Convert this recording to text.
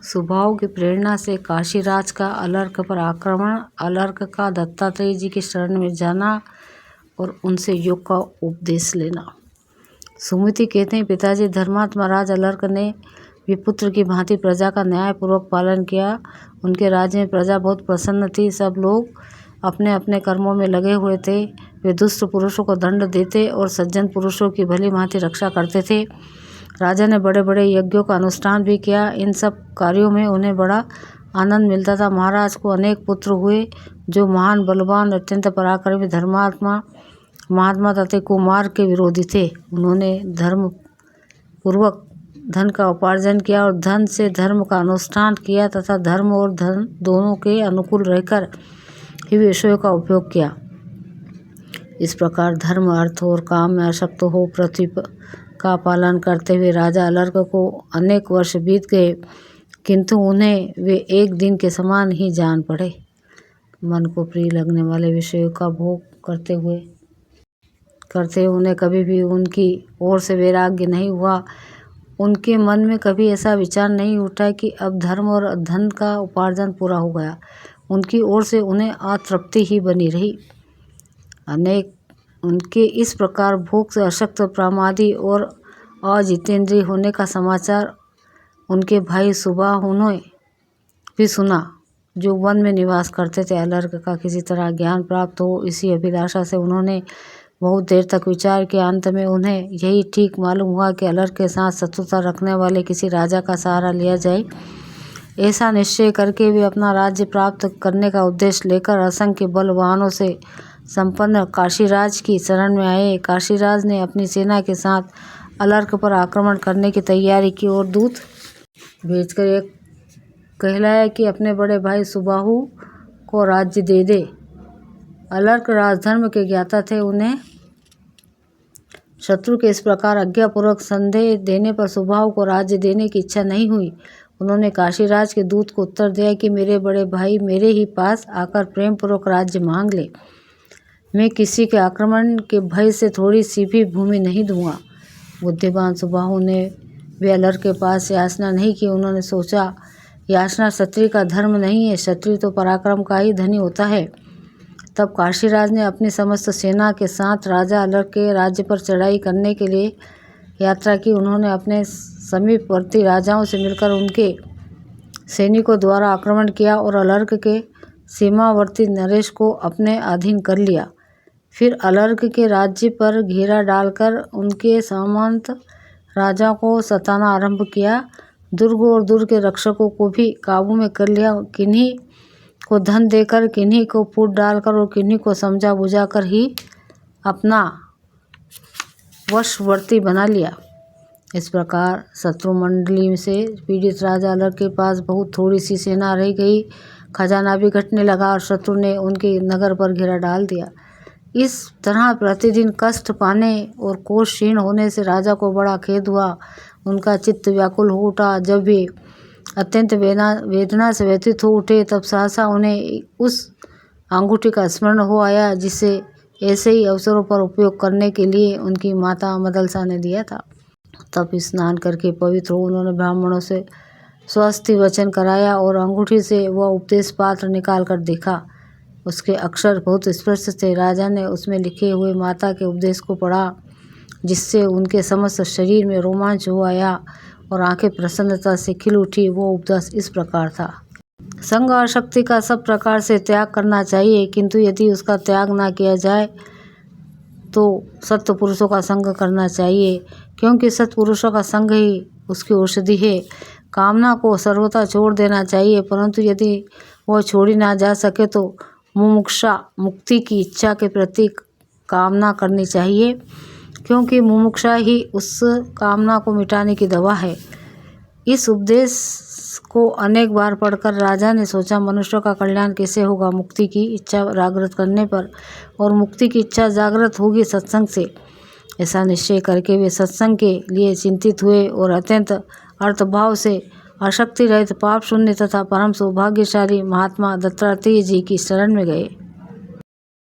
स्वभाव की प्रेरणा से काशीराज का अलर्क पर आक्रमण, अलर्क का दत्तात्रेय जी की शरण में जाना और उनसे योग का उपदेश लेना। सुमति कहते हैं, पिताजी धर्मात्मा राज अलर्क ने विपुत्र की भांति प्रजा का न्यायपूर्वक पालन किया। उनके राज्य में प्रजा बहुत प्रसन्न थी। सब लोग अपने अपने कर्मों में लगे हुए थे। वे दुष्ट पुरुषों को दंड देते और सज्जन पुरुषों की भली भांति रक्षा करते थे। राजा ने बड़े बड़े यज्ञों का अनुष्ठान भी किया। इन सब कार्यों में उन्हें बड़ा आनंद मिलता था। महाराज को अनेक पुत्र हुए जो महान, बलवान, अत्यंत पराक्रमी, धर्मात्मा, महात्मा तथा कुमार के विरोधी थे। उन्होंने धर्म पूर्वक धन का उपार्जन किया और धन से धर्म का अनुष्ठान किया तथा धर्म और धन दोनों के अनुकूल रहकर ही विषयों का उपयोग किया। इस प्रकार धर्म, अर्थ और काम में आसक्त हो पृथ्वी का पालन करते हुए राजा अलर्क को अनेक वर्ष बीत गए, किंतु उन्हें वे एक दिन के समान ही जान पड़े। मन को प्रिय लगने वाले विषयों का भोग करते उन्हें कभी भी उनकी ओर से वैराग्य नहीं हुआ। उनके मन में कभी ऐसा विचार नहीं उठा कि अब धर्म और धन का उपार्जन पूरा हो गया। उनकी ओर से उन्हें अतृप्ति ही बनी रही। उनके इस प्रकार भोग से अशक्त, प्रमादी और अजितेंद्रिय होने का समाचार उनके भाई सुबाहु ने भी सुना, जो वन में निवास करते थे। अलर्क का किसी तरह ज्ञान प्राप्त हो, इसी अभिलाषा से उन्होंने बहुत देर तक विचार किया। अंत में उन्हें यही ठीक मालूम हुआ कि अलर्क के साथ शत्रुता रखने वाले किसी राजा का सहारा लिया जाए। ऐसा निश्चय करके वे अपना राज्य प्राप्त करने का उद्देश्य लेकर असंख्य बलवानों से संपन्न काशीराज की शरण में आए। काशीराज ने अपनी सेना के साथ अलर्क पर आक्रमण करने की तैयारी की और दूत भेजकर एक कहलाया कि अपने बड़े भाई सुबाहु को राज्य दे दे। अलर्क राजधर्म के ज्ञाता थे। उन्हें शत्रु के इस प्रकार आज्ञापूर्वक संदेह देने पर सुबाहु को राज्य देने की इच्छा नहीं हुई। उन्होंने काशीराज के दूत को उत्तर दिया कि मेरे बड़े भाई मेरे ही पास आकर प्रेम पूर्वक राज्य मांग ले। मैं किसी के आक्रमण के भय से थोड़ी सी भी भूमि नहीं दूंगा। बुद्धिमान सुबाहु ने वे अलर्क के पास याचना नहीं की। उन्होंने सोचा, याचना क्षत्रिय का धर्म नहीं है, क्षत्रिय तो पराक्रम का ही धनी होता है। तब काशीराज ने अपनी समस्त सेना के साथ राजा अलर्क के राज्य पर चढ़ाई करने के लिए यात्रा की। उन्होंने अपने समीपवर्ती राजाओं से मिलकर उनके सैनिकों द्वारा आक्रमण किया और अलर्क के सीमावर्ती नरेश को अपने अधीन कर लिया। फिर अलर्क के राज्य पर घेरा डालकर उनके सामंत राजा को सताना आरंभ किया। दुर्ग और दुर्ग के रक्षकों को भी काबू में कर लिया। किन्हीं को धन देकर, किन्हीं को फूट डालकर और किन्हीं को समझा बुझाकर ही अपना वशवर्ती बना लिया। इस प्रकार शत्रु मंडली से पीड़ित राजा अलर्क के पास बहुत थोड़ी सी सेना रह गई। खजाना भी घटने लगा और शत्रु ने उनके नगर पर घेरा डाल दिया। इस तरह प्रतिदिन कष्ट पाने और कोष क्षीण होने से राजा को बड़ा खेद हुआ। उनका चित्त व्याकुल हो उठा। जब वे अत्यंत वेदना से व्यथित हो उठे, तब सहसा उन्हें उस अंगूठी का स्मरण हो आया जिसे ऐसे ही अवसरों पर उपयोग करने के लिए उनकी माता मदलसा ने दिया था। तब स्नान करके पवित्र हो उन्होंने ब्राह्मणों से स्वस्ति वचन कराया और अंगूठी से वह उपदेश पात्र निकाल कर देखा। उसके अक्षर बहुत स्पष्ट थे। राजा ने उसमें लिखे हुए माता के उपदेश को पढ़ा, जिससे उनके समस्त शरीर में रोमांच हो आया और आंखें प्रसन्नता से खिल उठी। वो उपदेश इस प्रकार था, संग और शक्ति का सब प्रकार से त्याग करना चाहिए, किंतु यदि उसका त्याग ना किया जाए तो सत्य पुरुषों का संग करना चाहिए, क्योंकि सत्पुरुषों का संग ही उसकी औषधि है। कामना को सर्वथा छोड़ देना चाहिए, परंतु यदि वह छोड़ी ना जा सके तो मुमुक्षा मुक्ति की इच्छा के प्रति कामना करनी चाहिए, क्योंकि मुमुक्षा ही उस कामना को मिटाने की दवा है। इस उपदेश को अनेक बार पढ़कर राजा ने सोचा, मनुष्य का कल्याण कैसे होगा? मुक्ति की इच्छा जागृत करने पर, और मुक्ति की इच्छा जागृत होगी सत्संग से। ऐसा निश्चय करके वे सत्संग के लिए चिंतित हुए और अत्यंत अर्थभाव से आसक्ति रहित, पाप शून्य तथा परम सौभाग्यशाली महात्मा दत्तात्रेय जी की शरण में गए।